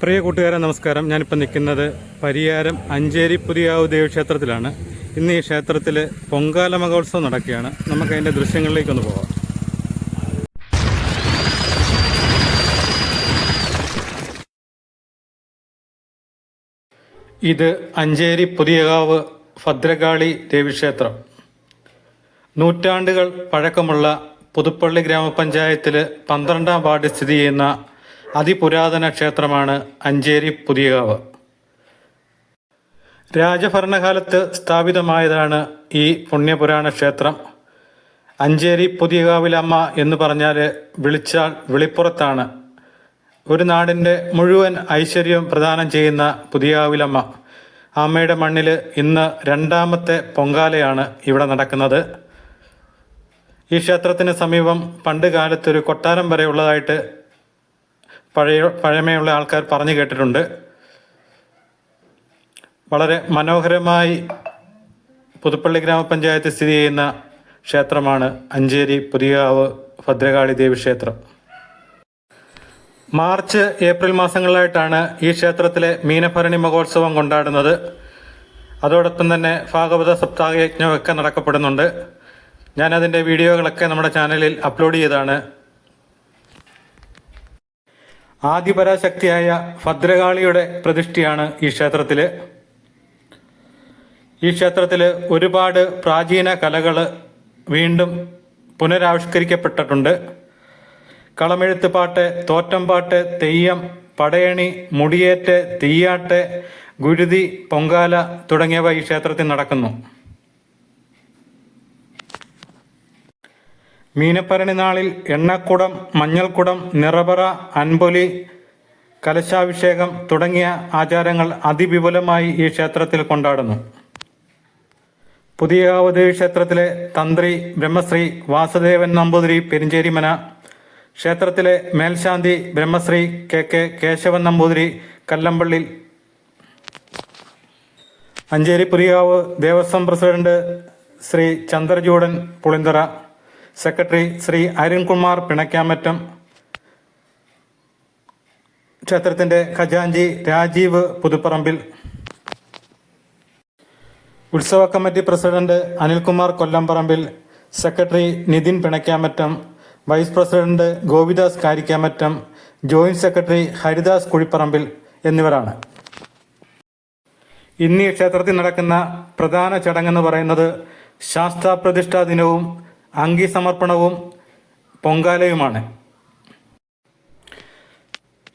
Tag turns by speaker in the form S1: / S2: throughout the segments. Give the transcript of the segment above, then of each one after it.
S1: പ്രിയ കൂട്ടുകാരെ നമസ്കാരം. ഞാനിപ്പോൾ നിൽക്കുന്നത് പരിയാരം അഞ്ചേരി പുതിയാവ് ദേവീക്ഷേത്രത്തിലാണ്. ഇന്ന് ഈ ക്ഷേത്രത്തിൽ പൊങ്കാല മഹോത്സവം നടക്കുകയാണ്. നമുക്ക് അതിൻ്റെ ദൃശ്യങ്ങളിലേക്കൊന്ന് പോകാം. ഇത് അഞ്ചേരി പുതിയകാവ് ഭദ്രകാളി ദേവീക്ഷേത്രം. നൂറ്റാണ്ടുകൾ പഴക്കമുള്ള പുതുപ്പള്ളി ഗ്രാമപഞ്ചായത്തിൽ 12-ാം വാർഡിൽ സ്ഥിതി ചെയ്യുന്ന അതിപുരാതന ക്ഷേത്രമാണ് അഞ്ചേരി പുതിയകാവ്. രാജഭരണകാലത്ത് സ്ഥാപിതമായതാണ് ഈ പുണ്യപുരാണ ക്ഷേത്രം. അഞ്ചേരി പുതിയകാവിലമ്മ എന്ന് പറഞ്ഞാൽ വിളിച്ചാൽ വിളിപ്പുറത്താണ്. ഒരു നാടിൻ്റെ മുഴുവൻ ഐശ്വര്യം പ്രദാനം ചെയ്യുന്ന പുതിയകാവിലമ്മ. അമ്മയുടെ മണ്ണിൽ ഇന്ന് 2ാമത്തെ പൊങ്കാലയാണ് ഇവിടെ നടക്കുന്നത്. ഈ ക്ഷേത്രത്തിന് സമീപം പണ്ട് കാലത്തൊരു കൊട്ടാരം വരെ ഉള്ളതായിട്ട് പഴമയുള്ള ആൾക്കാർ പറഞ്ഞു കേട്ടിട്ടുണ്ട്. വളരെ മനോഹരമായി പുതുപ്പള്ളി ഗ്രാമപഞ്ചായത്ത് സ്ഥിതി ചെയ്യുന്ന ക്ഷേത്രമാണ് അഞ്ചേരി പുതിയകാവ് ഭദ്രകാളി ദേവീക്ഷേത്രം. മാർച്ച് ഏപ്രിൽ മാസങ്ങളിലായിട്ടാണ് ഈ ക്ഷേത്രത്തിലെ മീനഭരണി മഹോത്സവം കൊണ്ടാടുന്നത്. അതോടൊപ്പം തന്നെ ഭാഗവത സപ്താഹ യജ്ഞമൊക്കെ നടക്കപ്പെടുന്നുണ്ട്. ഞാനതിൻ്റെ വീഡിയോകളൊക്കെ നമ്മുടെ ചാനലിൽ അപ്ലോഡ് ചെയ്തതാണ്. ആദിപരാശക്തിയായ ഭദ്രകാളിയുടെ പ്രതിഷ്ഠയാണ് ഈ ക്ഷേത്രത്തിൽ. ഈ ക്ഷേത്രത്തിൽ ഒരുപാട് പ്രാചീന കലകൾ വീണ്ടും പുനരാവിഷ്കരിക്കപ്പെട്ടിട്ടുണ്ട്. കളമെഴുത്ത് പാട്ട്, തോറ്റംപാട്ട്, തെയ്യം, പടയണി, മുടിയേറ്റ്, തീയാട്ട്, ഗുരുതി, പൊങ്കാല തുടങ്ങിയവ ഈ ക്ഷേത്രത്തിൽ നടക്കുന്നു. മീനഭരണി നാളിൽ എണ്ണക്കുടം, മഞ്ഞൾക്കുടം, നിറപറ, അൻപൊലി, കലശാഭിഷേകം തുടങ്ങിയ ആചാരങ്ങൾ അതിവിപുലമായി ഈ ക്ഷേത്രത്തിൽ കൊണ്ടാടുന്നു. പുതിയകാവ് ദേവി ക്ഷേത്രത്തിലെ തന്ത്രി ബ്രഹ്മശ്രീ വാസുദേവൻ നമ്പൂതിരി പെരിഞ്ചേരിമന, ക്ഷേത്രത്തിലെ മേൽശാന്തി Brahmashri K Kesavan Namboothiri Kallampally, Ancheri Puthiyakavu Devaswom president Shri Chandrachoodan Pulinthara, secretary Shri Arunkumar Pinakkamattam, ക്ഷേത്രത്തിൻ്റെ ഖജാൻജി രാജീവ് പുതുപ്പറമ്പിൽ, ഉത്സവ committee president Anilkumar Kollamparambil, secretary Nithin Pinakkamattam, vice president Gopidas Karikkamattam, joint secretary Haridas Kuzhiparambil എന്നിവരാണ്. ഇന്ന് ഈ ക്ഷേത്രത്തിൽ നടക്കുന്ന പ്രധാന ചടങ്ങെന്ന് പറയുന്നത് ശാസ്താപ്രതിഷ്ഠാ ദിനവും അങ്കി സമർപ്പണവും പൊങ്കാലയുമാണ്.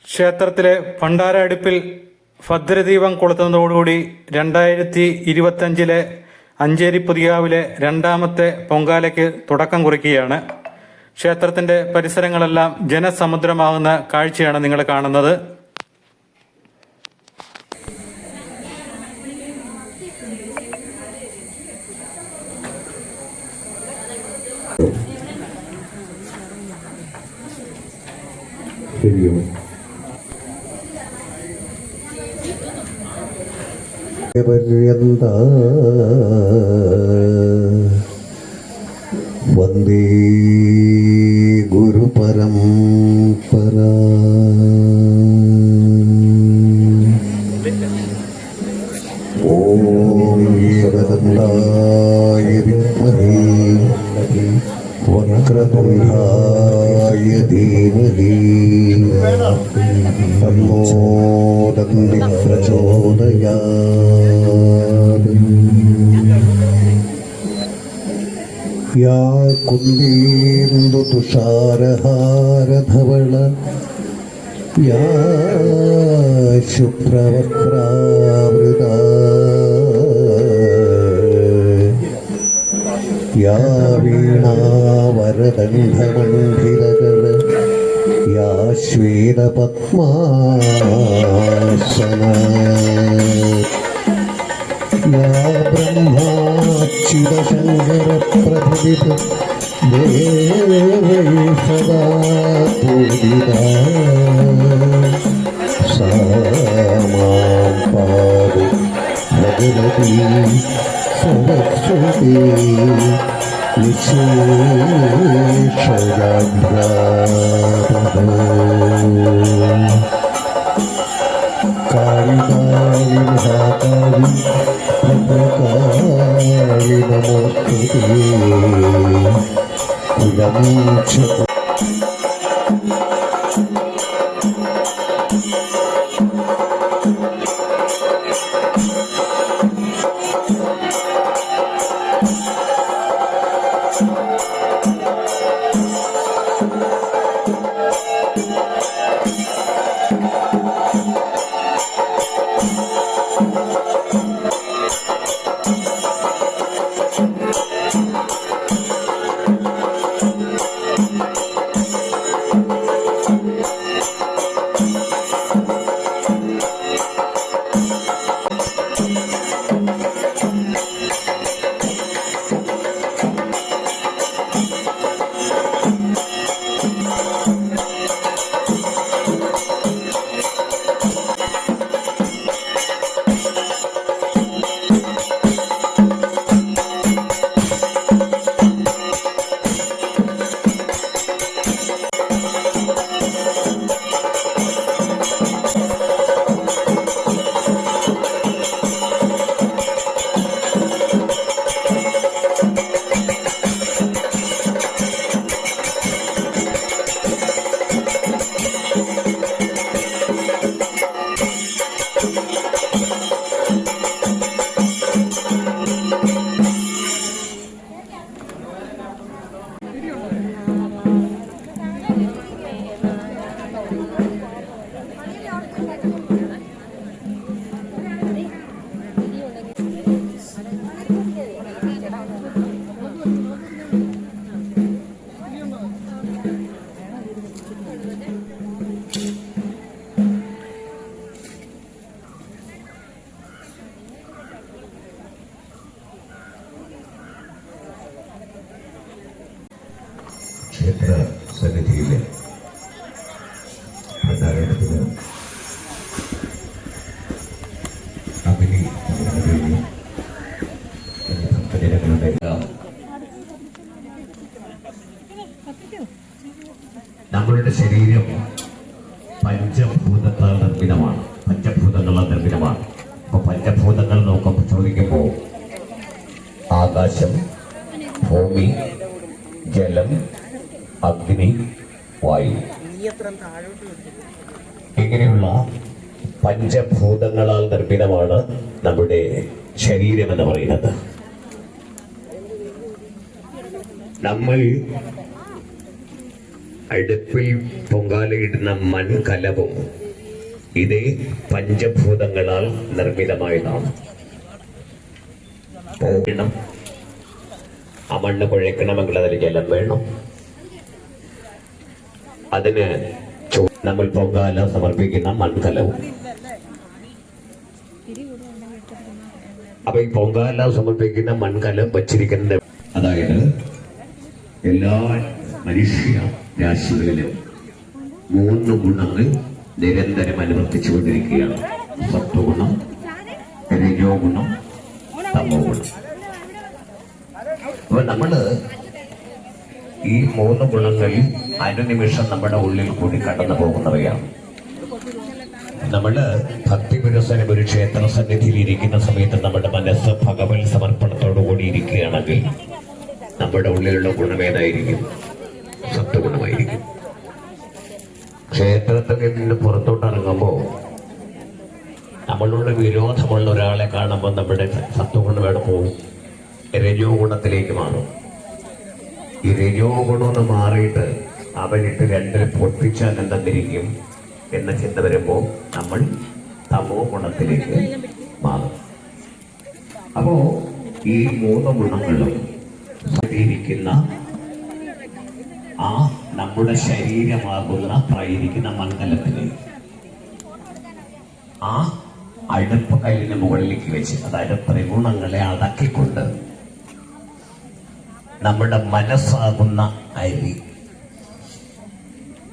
S1: ക്ഷേത്രത്തിലെ ഭണ്ഡാര അടുപ്പിൽ ഭദ്രദീപം കൊളുത്തുന്നതോടുകൂടി 2025 അഞ്ചേരി പുതിയകാവിലെ 2ാമത്തെ പൊങ്കാലയ്ക്ക് തുടക്കം കുറിക്കുകയാണ്. ക്ഷേത്രത്തിൻ്റെ പരിസരങ്ങളെല്ലാം ജനസമുദ്രമാകുന്ന കാഴ്ചയാണ് നിങ്ങൾ കാണുന്നത്.
S2: വന്ദേ ഗുരുപരംപര. ഓം ഏകദന്തായ വിദ്മഹേ വക്രതുണ്ഡായ ധീമഹി തന്നോ ദന്തി പ്രചോദയാത്. യാ കുന്ദേന്ദു തുഷാരഹാരധവള യാ ശുഭ്രവക്രാവൃത യാ വീണാവരദണ്ഡമണ്ഡിരകര യാ ശ്വേതപദ്മാസന ദേവൈ സദാ പൂജിതാ സാമാം പാതു ഭഗവതി സരസ്വതി വിശേഷയാഭ്രാതഃ കാളി കാളി മഹാകാളി ഭദ്രകാളി നമോസ്തുതേ കുലമീക്ഷ ക്ഷേത്ര സന്നിധിയിലെ പ്രധാനത്തിന് അഗ്നി ഭക്തജനങ്ങളുടെ നമ്മളുടെ ശരീരം പഞ്ചഭൂതത്താൽ നിർമ്മിതമാണ്. പഞ്ചഭൂതങ്ങളാൽ നിർമ്മിതമാണ്. അപ്പൊ പഞ്ചഭൂതങ്ങൾ നോക്കുമ്പോൾ ചോദിക്കുമ്പോൾ ആകാശം, ഭൂമി, ജലം, അഗ്നി, വായു ഇങ്ങനെയുള്ള പഞ്ചഭൂതങ്ങളാൽ നിർമ്മിതമാണ് നമ്മുടെ ശരീരം എന്ന് പറയുന്നത്. നമ്മൾ അടുപ്പിൽ പൊങ്കാലയിടുന്ന മൺകലവും ഇതേ പഞ്ചഭൂതങ്ങളാൽ നിർമ്മിതമായതാണ്. പോകണം, ആ മണ്ണ് കുഴക്കണമെങ്കിൽ അതിൽ ജലം വേണം. അതിന് നമ്മൾ പൊങ്കാല സമർപ്പിക്കുന്ന മൺകലവും. അപ്പൊ ഈ പൊങ്കാല സമർപ്പിക്കുന്ന മൺകലം വച്ചിരിക്കുന്നത്, അതായത് എല്ലാ മനുഷ്യ രാശികളിലും 3 ഗുണങ്ങൾ നിരന്തരം അനുവർത്തിച്ചുകൊണ്ടിരിക്കുകയാണ്. സത്വഗുണം, രജോ ഗുണം, തമോ ഗുണം. അപ്പൊ നമ്മള് ഈ 3 ഗുണങ്ങൾ അനുനിമിഷം നമ്മുടെ ഉള്ളിൽ കൂടി കടന്നു പോകുന്നവയാണ്. നമ്മള് ഭക്തിപുരസരം ഒരു ക്ഷേത്ര സന്നിധിയിൽ ഇരിക്കുന്ന സമയത്ത് നമ്മുടെ മനസ്സ് ഭഗവത് സമർപ്പണത്തോടു കൂടി ഇരിക്കുകയാണെങ്കിൽ നമ്മുടെ ഉള്ളിലുള്ള ഗുണമേതായിരിക്കും? സത്വഗുണമായിരിക്കും. ക്ഷേത്രത്തിൽ നിന്ന് പുറത്തോട്ട് ഇറങ്ങുമ്പോൾ നമ്മളോട് വിരോധമുള്ള ഒരാളെ കാണുമ്പോൾ നമ്മുടെ സത്വഗുണം എവിടെ പോകും? രജോ ഗുണത്തിലേക്ക് മാറും. ഈ രജോ ഗുണമെന്ന് മാറിയിട്ട് അവനിട്ട് രണ്ടിൽ പൊട്ടിച്ചാൽ എന്തെന്നിരിക്കും എന്ന ചിന്ത വരുമ്പോൾ നമ്മൾ തമോ ഗുണത്തിലേക്ക് മാറും. അപ്പോ ഈ 3 ഗുണങ്ങളും ഇരിക്കുന്ന ആ നമ്മുടെ ശരീരമാകുന്ന പ്രായിരിക്കുന്ന മണ്ഡലത്തില് ആ അടുപ്പ് കല്ലിന് മുകളിലേക്ക് വെച്ച്, അതായത് ത്രിഗുണങ്ങളെ അടക്കിക്കൊണ്ട് നമ്മുടെ മനസ്സാകുന്ന അരി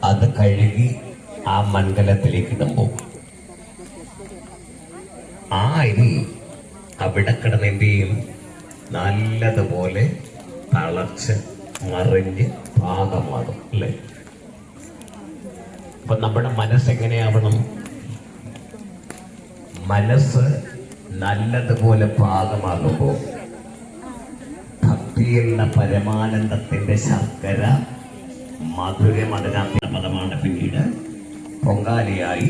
S2: അത് കഴുകി ആ മൺകലത്തിലേക്ക് ഇടുമ്പോൾ ആ അരി അവിടെ കിടന്ന് എന്ത് ചെയ്യും? നല്ലതുപോലെ തളച്ച് മറിഞ്ഞ് പാകമാകും അല്ലേ? അപ്പൊ നമ്മുടെ മനസ്സെങ്ങനെയാവണം? മനസ്സ് നല്ലതുപോലെ പാകമാകുമ്പോൾ ഭക്തി എന്ന പരമാനന്ദത്തിന്റെ ശർക്കര മധുരമടരാത്ത പദമാണ് പിന്നീട് പൊങ്കാലയായി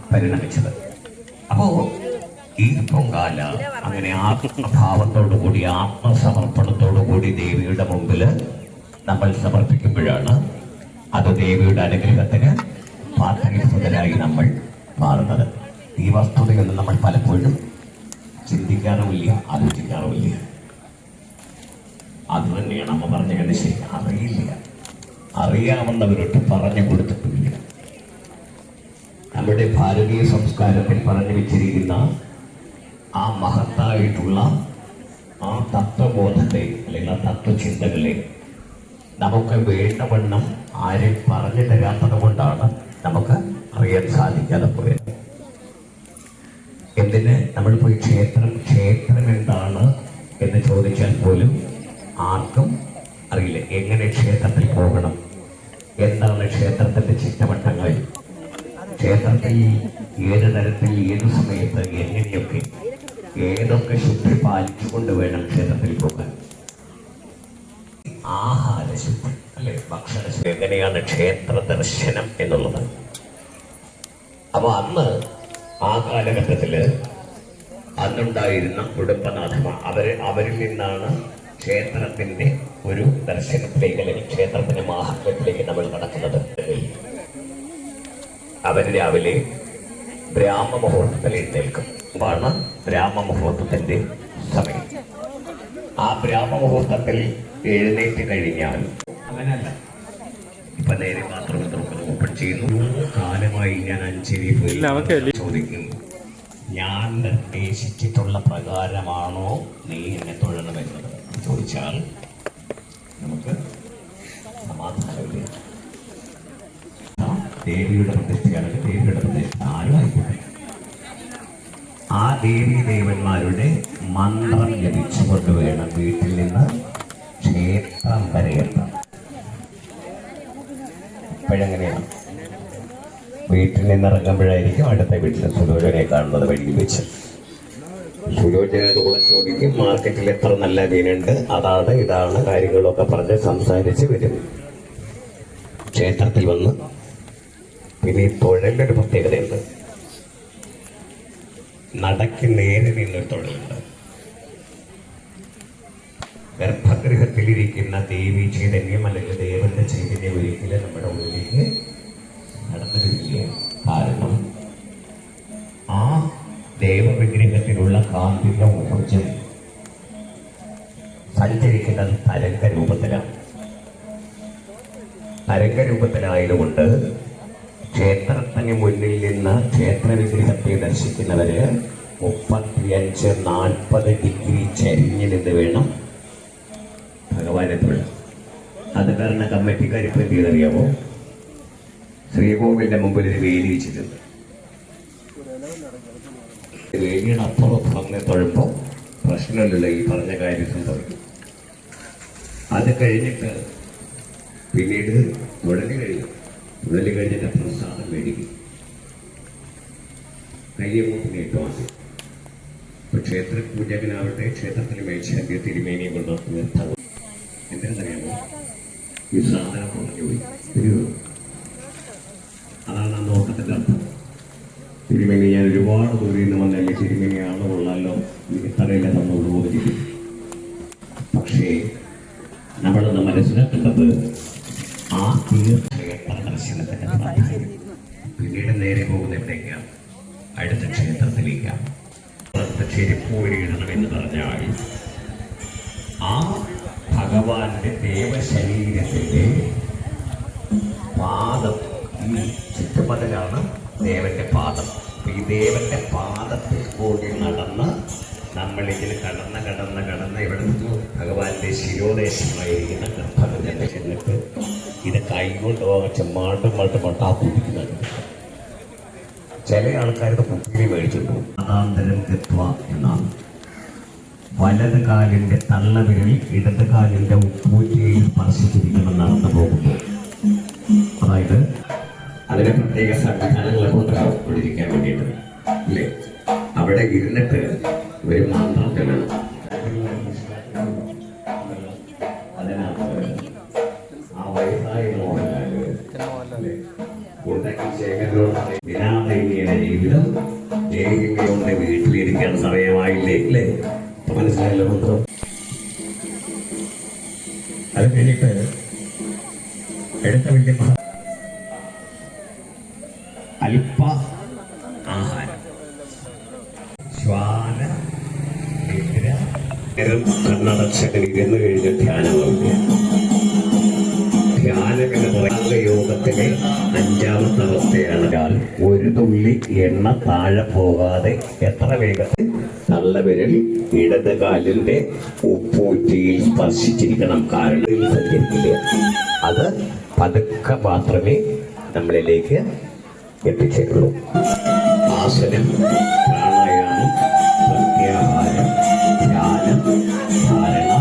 S2: പരിണമിച്ചത്. അപ്പോ ഈ പൊങ്കാല അങ്ങനെ ആത്മഭാവത്തോടുകൂടി ആത്മസമർപ്പണത്തോടുകൂടി ദേവിയുടെ മുമ്പിൽ നമ്മൾ സമർപ്പിക്കുമ്പോഴാണ് അത് ദേവിയുടെ അനുഗ്രഹത്തിന് പാത്രഭൂതരായി നമ്മൾ മാറുന്നത്. ഈ വസ്തുതയൊന്നും നമ്മൾ പലപ്പോഴും ചിന്തിക്കാറുമില്ല, ആലോചിക്കാറുമില്ല. അത് തന്നെയാണ് അമ്മ പറഞ്ഞത്. ശരി, അറിയില്ല, അറിയാവുന്നവരോട്ട് പറഞ്ഞു കൊടുത്തിട്ടില്ല. നമ്മുടെ ഭാരതീയ സംസ്കാരത്തിൽ പറഞ്ഞു വെച്ചിരിക്കുന്ന ആ മഹത്തായിട്ടുള്ള ആ തത്വബോധത്തെ അല്ലെങ്കിൽ ആ തത്വചിന്തകളെ നമുക്ക് വേണ്ടവണ്ണം ആരും പറഞ്ഞു തരാത്തത് കൊണ്ടാണ് നമുക്ക് അറിയാൻ സാധിക്കാതെ പോയത്. എന്തിന് നമ്മൾ പോയി ക്ഷേത്രം എന്താണ് എന്ന് ചോദിച്ചാൽ പോലും ആർക്കും അറിയില്ല. എങ്ങനെ ക്ഷേത്രത്തിൽ പോകണം, എന്താണ് ക്ഷേത്രത്തിന്റെ ചുറ്റുവട്ടങ്ങൾ, ക്ഷേത്രത്തിൽ ഏത് തരത്തിൽ ഏത് സമയത്ത് എങ്ങനെയൊക്കെ ഏതൊക്കെ ശുദ്ധി പാലിച്ചുകൊണ്ട് വേണം ക്ഷേത്രത്തിൽ പോകാൻ. ആഹാരശുദ്ധി അല്ലെ, ഭക്ഷണശുദ്ധി, എങ്ങനെയാണ് ക്ഷേത്ര ദർശനം എന്നുള്ളത്. അപ്പൊ അന്ന് ആ കാലഘട്ടത്തില് അന്നുണ്ടായിരുന്ന കുടുംബനാഥന്മാർ അവരിൽ നിന്നാണ് ക്ഷേത്രത്തിന്റെ ഒരു ദർശനത്തിലേക്ക് അല്ലെങ്കിൽ ക്ഷേത്രത്തിന്റെ മാഹാത്മ്യത്തിലേക്ക് നമ്മൾ നടക്കുന്നത്. അവർ രാവിലെ ബ്രാഹ്മമുഹൂർത്തത്തിൽ എഴുന്നേൽക്കും. അതാണ് ബ്രാഹ്മമുഹൂർത്തത്തിന്റെ സമയം. ആ ബ്രാഹ്മമുഹൂർത്തത്തിൽ എഴുന്നേറ്റ് കഴിഞ്ഞാൽ അങ്ങനെയല്ല, ഇപ്പൊ നേരെ മാത്രം ഓപ്പൺ ചെയ്യുന്നു. കാലമായി ഞാൻ അഞ്ചേരി പോയി ചോദിക്കും, ഞാൻ നിർദ്ദേശിച്ചിട്ടുള്ള പ്രകാരമാണോ നീ എന്നെ തൊഴണമെന്നത് ചോദിച്ചാൽ നമുക്ക് സമാധാനമില്ല. ദേവിയുടെ പ്രതിഷ്ഠയാണെങ്കിൽ ദേവിയുടെ പ്രതിഷ്ഠ ആരും ആയിക്കോട്ടെ, ആ ദേവീ ദേവന്മാരുടെ മന്ത്രം ലഭിച്ചുകൊണ്ട് വേണം വീട്ടിൽ നിന്ന് ക്ഷേത്രം വരെ എത്താം. ഇപ്പോഴെങ്ങനെയാണ്? വീട്ടിൽ നിന്ന് ഇറങ്ങുമ്പോഴായിരിക്കും അടുത്ത വീട്ടിലെ സുലോചനയെ കാണുന്നത് വഴിയിൽ വെച്ച്. സുലോചനയോട് ചോദിക്കും, മാർക്കറ്റിൽ എത്ര നല്ല മീനുണ്ട്, അതാണ് ഇതാണ് കാര്യങ്ങളൊക്കെ പറഞ്ഞ് സംസാരിച്ച് വരും. ക്ഷേത്രത്തിൽ വന്ന് പിന്നെ ഈ തൊഴിലിൻ്റെ ഒരു പ്രത്യേകതയുണ്ട്. നടക്ക് നേരെ നിന്നൊരു തൊഴിലുണ്ട്. ഗർഭഗൃഹത്തിലിരിക്കുന്ന ദേവി ചൈതന്യം അല്ലെങ്കിൽ ദേവന്റെ ചൈതന്യം ഒരിക്കലും നമ്മുടെ ഉള്ളിലേക്ക് നടന്നു വരില്ല. കാരണം ആ ദേവവിഗ്രഹത്തിലുള്ള കാന്തിക ഊർജം സഞ്ചരിക്കുന്നത് തരംഗരൂപത്തിലാണ്. തരംഗരൂപത്തിലായതുകൊണ്ട് ക്ഷേത്രത്തിന് മുന്നിൽ നിന്ന് ക്ഷേത്ര വിഗ്രഹത്തെ ദർശിക്കുന്നവര് 35-40 ഡിഗ്രി ചരിഞ്ഞു നിന്ന് വേണം ഭഗവാനെ തൊഴാൻ. അത് കാരണം കമ്മിറ്റിക്കാർ ഇപ്പൊ എന്ത് ചെയ്തറിയാമോ, ശ്രീകോവിലിന്റെ മുമ്പിൽ ഒരു വേലി വെച്ചിട്ടുണ്ട്. വേലിയുടെ അപ്പുറം അങ്ങനെ തൊഴുമ്പോൾ പ്രശ്നമില്ലല്ലോ, ഈ പറഞ്ഞ കാര്യം സംഭവിക്കും. അത് കഴിഞ്ഞിട്ട് പിന്നീട് ഉടനെ കഴിയും. ഉടനെ കഴിഞ്ഞിട്ട് പ്രസാദം മേടിക്കും, കയ്യമ്മൂട്ടിനേറ്റവും ആദ്യം. ഇപ്പൊ ക്ഷേത്ര പൂജകനാവട്ടെ, ക്ഷേത്രത്തിൽ മേൽശാന്തി തിരുമേനിയും കൊണ്ട് നിർത്താം. എന്തിനറിയാമോ, ഈ സാധനം കുറഞ്ഞുപോയി തരുമോ? അതാണ് ആ നോട്ടത്തിന്റെ അർത്ഥം. തിരുമേനി ഞാൻ ഒരുപാട് ദൂരിൽ നിന്ന് വന്നല്ലേ, തിരുമേനിയാണ് കൊള്ളാലോ, ഇത്രയല്ലേ തന്നോട് പോയിരിക്കും. പക്ഷേ നമ്മളൊന്ന് മനസ്സിലാക്കേണ്ടത് ആ തീർത്ഥക്ഷേത്ര ദർശനത്തിന്റെ പ്രാധാന്യം. പിന്നീട് നേരെ പോകുന്ന എവിടേക്കാണ്? അടുത്ത ക്ഷേത്രത്തിലേക്കാണ്. ചെരുപ്പൂരിടണം എന്ന് പറഞ്ഞാൽ ആ ഭഗവാന്റെ ദേവശരീരത്തിന്റെ പാദം, ഈ ചുറ്റുമതിലാണ് ദേവന്റെ പാദം. ഈ ദേവന്റെ പാദത്തിൽ കൂടി നടന്ന് നമ്മളിങ്ങനെ കടന്ന് ഇവിടെ ഭഗവാന്റെ ശിരോദേശമായിരിക്കുന്ന ഗർഭഗൃഹത്തിൽ ചെന്നിട്ട് ഇത് കൈകൊണ്ട് ചെമ്മാട്ടും മട്ടാപ്പിടിക്കുന്നുണ്ട്. ചില ആൾക്കാരുടെ കുപ്പിയിൽ മേടിച്ചിട്ടു. അതാന്തരം ഗത്വ എന്നാണ്. വലത് കാലിന്റെ തള്ളവിരൽ ഇടത് കാലിന്റെ ഉപ്പൂറ്റിയിൽ സ്പർശിച്ചിരിക്കണം നടന്നു പോകുമ്പോൾ. അതായത് അതിന് പ്രത്യേക സംവിധാനങ്ങളൊക്കെ ഉണ്ടാകാൻ വേണ്ടിയിട്ട് അല്ലേ? അവിടെ ഇരുന്നിട്ട് ഒരു മന്ത്രം ചെല്ലണം. അതിനകത്ത് ആ വയസ്സായ ജീവിതം കൊണ്ട് വീട്ടിലിരിക്കാൻ സമയമായില്ലേ അല്ലേ? മനസ്സിലായല്ലോ മന്ത്രം. അത് കഴിഞ്ഞിട്ട് എടുത്ത വലിയ അല്പ ആഹാരം ശ്വാന കണ്ണടച്ചൊക്കെ ഇരുന്ന് കഴിഞ്ഞ ധ്യാനമാവില്ല. ധ്യാനം എന്ന് പറയുന്ന യോഗത്തിലെ 5ാമത്തെ അവസ്ഥയാണ്. ഒരു തുള്ളി എണ്ണ താഴെ പോകാതെ എത്ര വേഗത്തിൽ തള്ളവിരൽ ഇടത് കാലിന്റെ ഉപ്പൂറ്റിയിൽ സ്പർശിച്ചിരിക്കണം. കാരണം സഞ്ചരിക്കില്ല. അത് പതുക്കെ മാത്രമേ നമ്മളിലേക്ക് എത്തിച്ചേരുള്ളൂ. ആസനം, പ്രാണായാമം, പ്രത്യാഹാരം, ധ്യാനം, ധാരണ.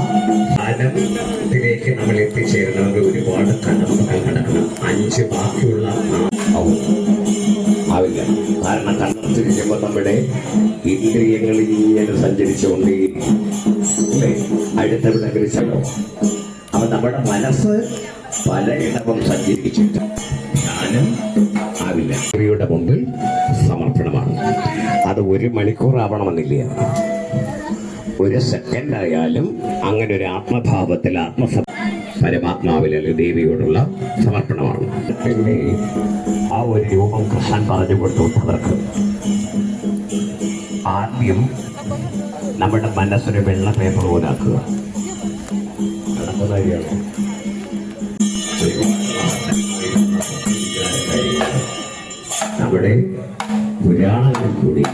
S2: ധ്യാനത്തിലേക്ക് നമ്മൾ എത്തിച്ചേരണമെങ്കിൽ ഒരുപാട് കടമ്പകൾ കടക്കണം. 5 ബാക്കിയുള്ള ആവില്ല. കാരണം കണ്ണത്തിരിക്കുമ്പോൾ നമ്മുടെ ഇന്ദ്രിയങ്ങൾ ഇങ്ങനെ സഞ്ചരിച്ചുകൊണ്ടേയിരിക്കും അല്ലേ? അടുത്ത വിളകരിച്ചല്ലോ. അപ്പൊ നമ്മുടെ മനസ്സ് പലയിടവും സഞ്ചരിച്ചിട്ട് ധ്യാനം ആവില്ല. യുടെ മുമ്പിൽ സമർപ്പണമാണ്. അത് 1 മണിക്കൂർ ആവണമെന്നില്ല. 1 സെക്കൻഡ് ആയാലും അങ്ങനെ ഒരു ആത്മഭാവത്തിൽ പരമാത്മാവിൽ അല്ലെങ്കിൽ ദേവിയോടുള്ള സമർപ്പണമാണ്. പിന്നെ ആ ഒരു രൂപം കൃഷ്ണൻ പറഞ്ഞു കൊടുത്തു അവർക്ക്. ആദ്യം നമ്മുടെ മനസ്സൊരു വെള്ള പേപ്പർ പോലാക്കുക. നടക്കുന്ന കാര്യമാണ്. നമ്മുടെ പുരാണങ്ങളിൽ കൂടി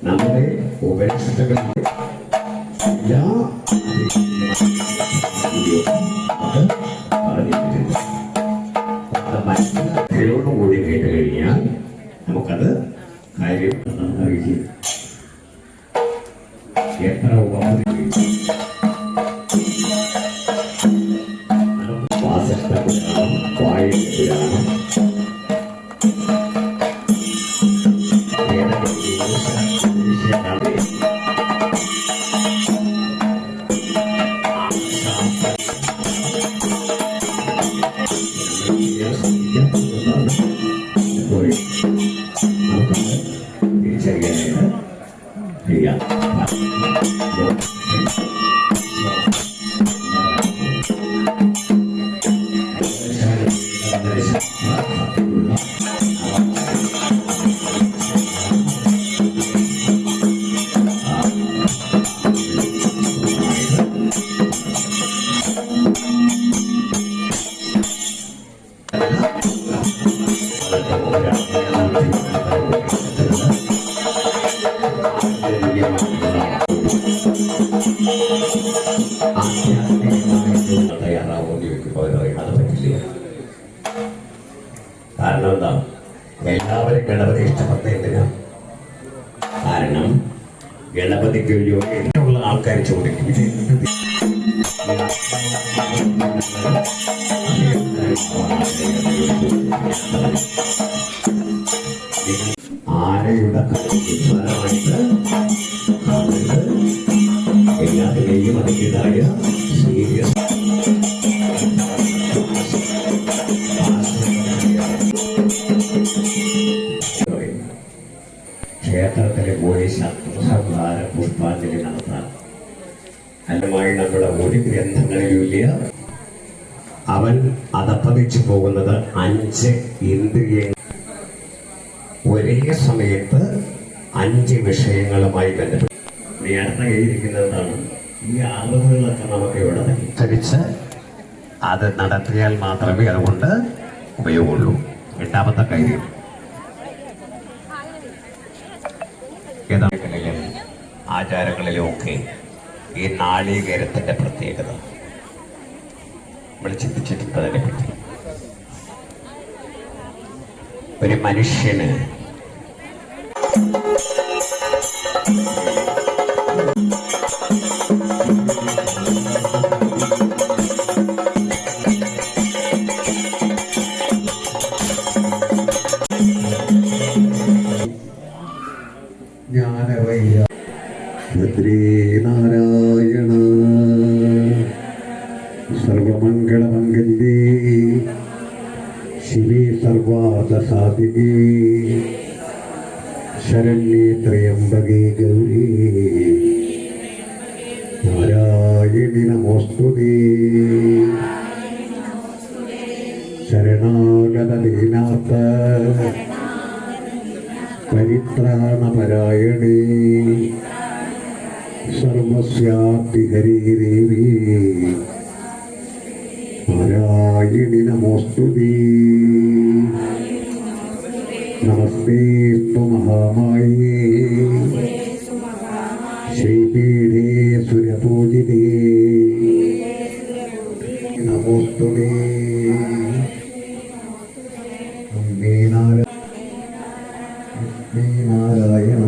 S2: നമ്മുടെ ഉപനിഷത്തുകളിൽ എല്ലാ മനസ്സിലോടുകൂടി കേട്ട് കഴിഞ്ഞാൽ നമുക്കത് കാര്യം അറിയിക്കും. എത്ര വാസഷ്ടപുരാണം, വായുപുരാണം, കാരണം എന്താ? എല്ലാവരും ഗണപതി ഇഷ്ടപ്പെടുന്നില്ല. കാരണം ഗണപതിക്ക് ഉള്ള ആൾക്കാർ ചോദിക്കും ആനയുടെ എല്ലാത്തിനെയും അതിൻ്റെതായ സീരിയസ് ക്ഷേത്രത്തിലെ പോയി സംഹാര പുഷ്പാഞ്ജലി നടത്താൻ അല്ലമായി നമ്മുടെ ഒരു ഗ്രന്ഥങ്ങളിലുമില്ല. അവൻ അതപ്പതിച്ചു പോകുന്നത് 5 ഇന്ദ്രിയങ്ങൾ ഒരേ സമയത്ത് 5 വിഷയങ്ങളുമായി ബന്ധപ്പെട്ടു. ഈ അടുത്ത കയ്യിരിക്കുന്നതാണ് ഈ അറിവുകളൊക്കെ നമുക്ക് ഇവിടെ അനുസരിച്ച് അത് നടത്തിയാൽ മാത്രമേ അതുകൊണ്ട് ഉപയോഗമുള്ളൂ. 8ാമത്തെ കാര്യം ആചാരങ്ങളിലും ഒക്കെ ഈ നാളികേരത്തിൻ്റെ പ്രത്യേകത നമ്മൾ ചിന്തിച്ചിട്ടുണ്ട് അതിനെപ്പറ്റി. ഒരു മനുഷ്യന്
S3: നാരായണ സർവമംഗളമംഗല്യേ ശിവേ സർവാർത്ഥസാധികേ ശരണ്യേ ത്രയംബകേ ഗൗരീ നാരായണി നമോസ്തുതേ. ശരണാഗതദീനാർത്ഥ പരിത്രാണപരായണേ സർവസ്യാപി ഹരി ദേവി നാരായണി നമോസ്തുതേ. നമസ്തേസ്തു മഹാമായേ ശ്രീപീഠേ സുരപൂജിതേ നമോസ്തുതേ. നാരായണ ശ്രീനാരായണ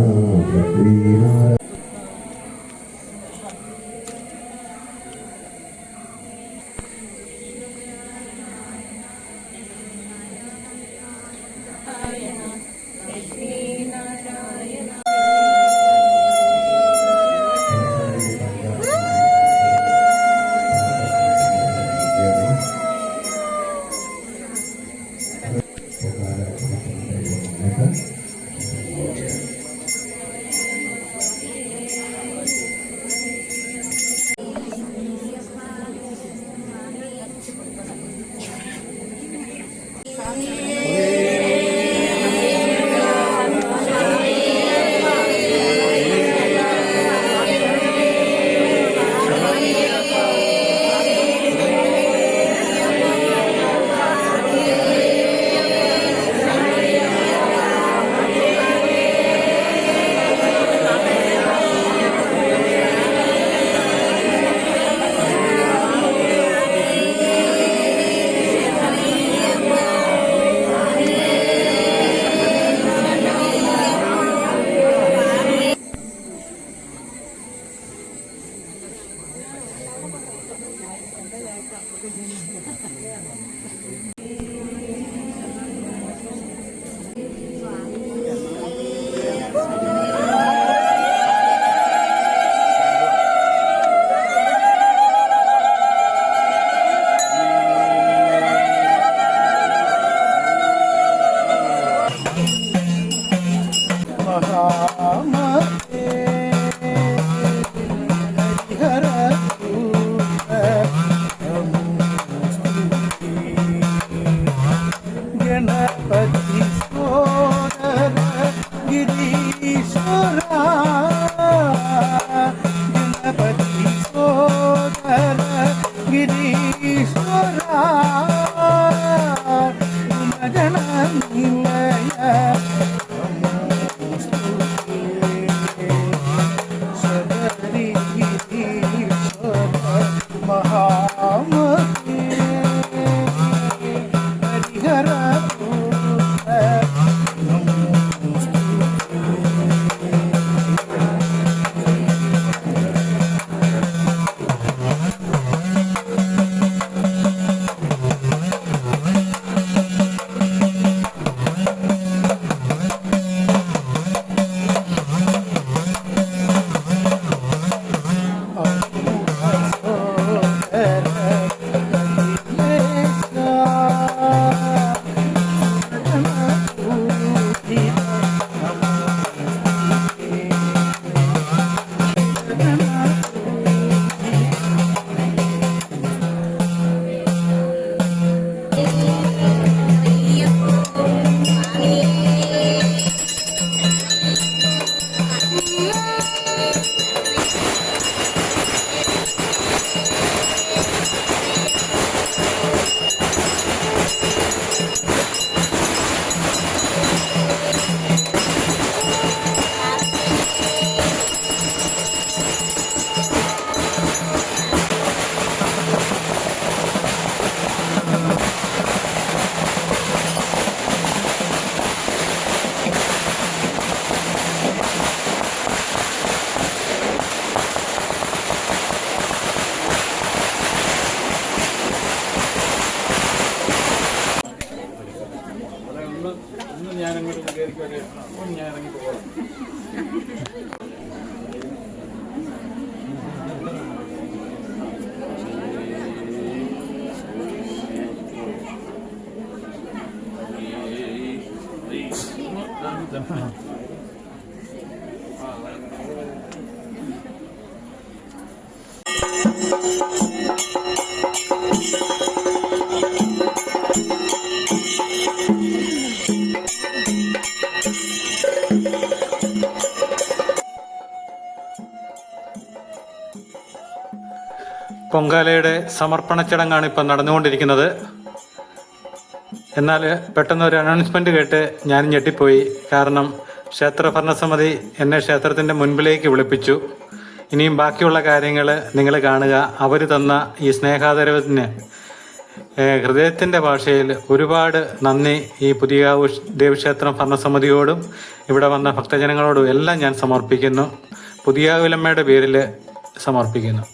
S1: പൊങ്കാലയുടെ സമർപ്പണ ചടങ്ങാണ് ഇപ്പം നടന്നുകൊണ്ടിരിക്കുന്നത്. എന്നാൽ പെട്ടെന്ന് ഒരു അനൗൺസ്മെൻറ്റ് കേട്ട് ഞാൻ ഞെട്ടിപ്പോയി. കാരണം ക്ഷേത്ര ഭരണസമിതി എന്നെ ക്ഷേത്രത്തിൻ്റെ മുൻപിലേക്ക് വിളിപ്പിച്ചു. ഇനിയും ബാക്കിയുള്ള കാര്യങ്ങൾ നിങ്ങൾ കാണുക. അവർ തന്ന ഈ സ്നേഹാദരവത്തിന് ഹൃദയത്തിൻ്റെ ഭാഷയിൽ ഒരുപാട് നന്ദി ഈ പുതിയകാവ് ദേവീക്ഷേത്രം ഭരണസമിതിയോടും ഇവിടെ വന്ന ഭക്തജനങ്ങളോടും എല്ലാം ഞാൻ സമർപ്പിക്കുന്നു. പുതിയകാവിലമ്മയുടെ പേരിൽ സമർപ്പിക്കുന്നു.